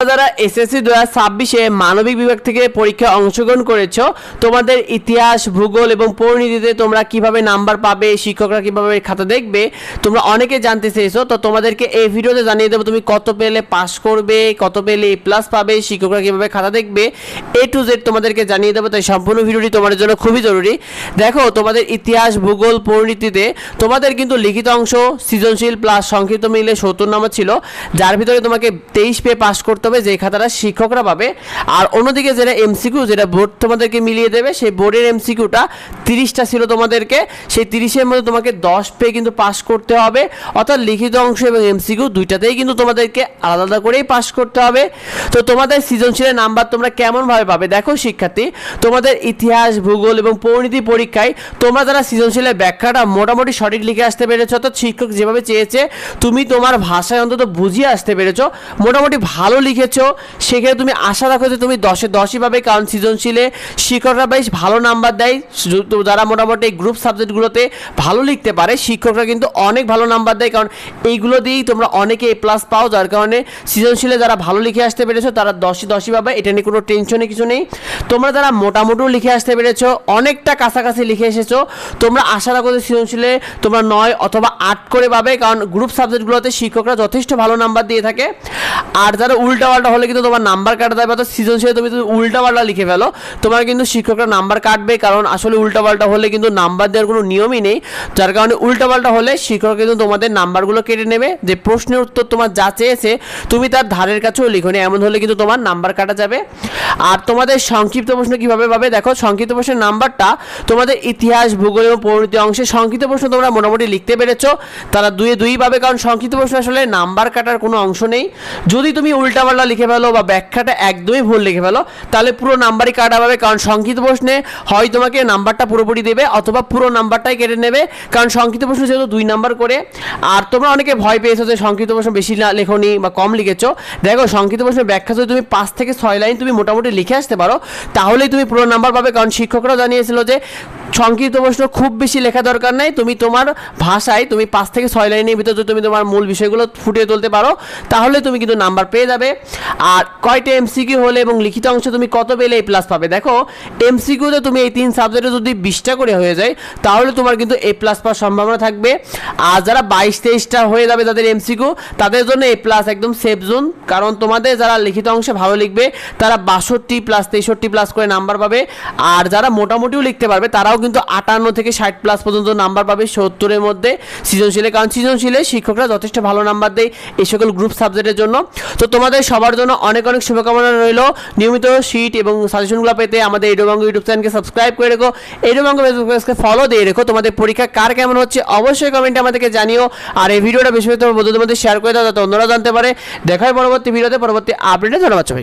যারা এসএসসি 2026 মানবিক বিভাগ থেকে পরীক্ষায় অংশগ্রহণ করেছো, তোমাদের ইতিহাস, ভূগোল এবং পরিণীতিতে তোমরা কিভাবে নাম্বার পাবে, শিক্ষকরা কিভাবে খাতা দেখবে, তোমরা অনেকে জানতে চেয়েছো। তো তোমাদেরকে এই ভিডিওতে জানিয়ে দেবো তুমি কত পেলে পাস করবে, কত পেলে এ প্লাস পাবে, শিক্ষকরা কিভাবে খাতা দেখবে, A to Z তোমাদেরকে জানিয়ে দেবো। তাই সম্পূর্ণ ভিডিওটি তোমাদের জন্য খুবই জরুরি। দেখো, তোমাদের ইতিহাস, ভূগোল, পরিণীতিতে তোমাদের কিন্তু লিখিত অংশ, সৃজনশীল প্লাস সংক্ষিপ্ত মিলে 70 নম্বর ছিল, যার ভিতরে তোমাকে 23 পেয়ে পাস করতে হবে, যে খাতাটা শিক্ষকরা পাবে। আর অন্যদিকে যেটা এমসিকিউ, যেটা বোর্ড তোমাদেরকে মিলিয়ে দেবে, সেই বোর্ডের এমসিকিউটা 30টা ছিল তোমাদেরকে, সেই 30-এর মধ্যে তোমাকে 10 পেয়ে কিন্তু পাস করতে হবে। অর্থাৎ লিখিত অংশ এবং এমসিকিউ দুইটাতেই কিন্তু তোমাদেরকে আলাদা আলাদা করেই পাস করতে হবে। তো তোমাদের সৃজনশীলের নাম্বার তোমরা কেমনভাবে পাবে? দেখো শিক্ষার্থী, তোমাদের ইতিহাস, ভূগোল এবং পরিণীতি পরীক্ষায় তোমরা যারা সৃজনশীলের ব্যাখ্যাটা মোটামুটি সঠিক লিখে আসতে পেরেছো, অর্থাৎ শিক্ষক যেভাবে চেয়েছে তুমি তোমার ভাষায় অন্তত বুঝিয়ে আসতে পেরেছো, মোটামুটি ভালো লিখেছো, সেক্ষেত্রে তুমি আশা রাখো যে তুমি 10-এ 10ই পাবে। কারণ সৃজনশীলে শিক্ষকরা বেশ ভালো নাম্বার দেয়। যারা মোটামুটি গ্রুপ সাবজেক্টগুলোতে ভালো লিখতে পারে, শিক্ষকরা কিন্তু অনেক ভালো নাম্বার দেয়, কারণ এইগুলো দিয়েই তোমরা অনেকে এ প্লাস পাও। যার কারণে সৃজনশীলে যারা ভালো লিখে আসতে পেরেছো তারা 10-এ 10ই পাবে, এটা নিয়ে কোনো টেনশনে কিছু নেই। তোমরা যারা মোটামুটিও লিখে আসতে পেরেছো, অনেকটা কাছাকাছি লিখে এসেছো, তোমরা আশা রাখো যে সৃজনশীলে তোমরা 9 অথবা 8 করে পাবে, কারণ গ্রুপ সাবজেক্টগুলোতে শিক্ষকরা যথেষ্ট ভালো নাম্বার দিয়ে থাকে। আর যারা উল্টাপাল্টা হলে কিন্তু তোমার নাম্বার কাটা দেবে, অর্থাৎ সৃজনশীলে তুমি উল্টাপাল্টা লিখে ফেলো, তোমার কিন্তু শিক্ষকরা নাম্বার কাটবে, কারণ আসলে উল্টাপাল্টা হলে কিন্তু নাম্বার দেওয়ার কোনো নিয়মই নেই। যার কারণে উল্টাপাল্টা হলে শিক্ষক কিন্তু তোমাদের নাম্বারগুলো কেটে নেবে, যে প্রশ্নের উত্তর তোমার যা চেয়েছে তুমি তার ধারের কাছেও লিখোনি, এমন হলে কিন্তু তোমার নাম্বার কাটা যাবে। আর তোমাদের সংক্ষিপ্ত প্রশ্ন কিভাবে পাবে? দেখো, সংক্ষিপ্ত প্রশ্নের নাম্বারটা তোমাদের ইতিহাস, ভূগোল এবং পরিণীতি অংশে সংক্ষিপ্ত প্রশ্ন তোমরা মোটামুটি লিখতে পেরেছো, তারা 2-এ 2 পাবে, কারণ সংক্ষিপ্ত প্রশ্ন আসলে নাম্বার কাটার কোনো অংশ নেই। যদি তুমি উল্টাপাল্টা লিখে ফেলো বা ব্যাখ্যাটা একদমই ভুল লিখে ফেলো, তাহলে পুরো নাম্বারই কাটা পাবে, কারণ সংক্ষিপ্ত প্রশ্নে হয় তোমাকে নাম্বারটা পুরোপুরি দেবে অথবা পুরো নাম্বারটাই কেটে নেবে, কারণ সংক্ষিপ্ত প্রশ্ন যেহেতু 2 নাম্বার করে। আর তোমরা অনেকে ভয় পেয়েছো যে সংক্ষিপ্ত প্রশ্ন বেশি লেখনি বা কম লিখেছো। দেখো, সংক্ষিপ্ত প্রশ্নের ব্যাখ্যা যদি তুমি 5 থেকে 6 লাইন তুমি মোটামুটি লিখে আসতে পারো, তাহলেই তুমি পুরো নাম্বার পাবে, কারণ শিক্ষকরা জানিয়েছিল যে সংক্ষিপ্ত প্রশ্ন খুব বেশি লেখা দরকার নাই, তুমি তোমার ভাষায় তুমি 5 থেকে 6 লাইনের ভিতরে যদি তুমি তোমার মূল বিষয়গুলো ফুটিয়ে তুলতে পারো, তাহলে তুমি কিন্তু নাম্বার পেয়ে যাবে। আর কয়টা এমসিকিউ হলে এবং লিখিত অংশ তুমি কত পেলে এ প্লাস পাবে? দেখো, এমসিকিউতে তুমি এই 3 সাবজেক্টে যদি 20টা করে হয়ে যায়, তাহলে তোমার কিন্তু এ প্লাস পাওয়ার সম্ভাবনা থাকবে। আর যারা 22-23টা হয়ে যাবে তাদের এমসিকিউ, তাদের জন্য এ প্লাস একদম সেফ জোন, কারণ তোমাদের যারা লিখিত অংশে ভালো লিখবে তারা 62 প্লাস 63 প্লাস করে নাম্বার পাবে। আর যারা মোটামুটিও লিখতে পারবে তারাও কিন্তু 58 থেকে 60 প্লাস পর্যন্ত নাম্বার পাবে 70-এর মধ্যে সৃজনশীলে, কারণ সৃজনশীলে শিক্ষকরা যথেষ্ট ভালো নাম্বার দেয় এই সকল গ্রুপ সাবজেক্টের জন্য। তো তোমাদের সবার জন্য অনেক অনেক শুভকামনা রইল। নিয়মিত শীট এবং সাজেশনগুলো পেতে আমাদের এডুবঙ্গ ইউটিউব চ্যানেলকে সাবস্ক্রাইব করে রেখো, এডুবঙ্গ ফেসবুক পেজকে ফলো দিয়ে রেখো। তোমাদের পরীক্ষা কার কেমন হচ্ছে অবশ্যই কমেন্টে আমাদেরকে জানিও, আর এই ভিডিওটা বেশি তোমার বন্ধুদের মধ্যে শেয়ার করে দাও যাতে অন্যরা জানতে পারে। দেখা হয় পরবর্তী ভিডিওতে, পরবর্তী আপডেটে। ধন্যবাদ সবাইকে।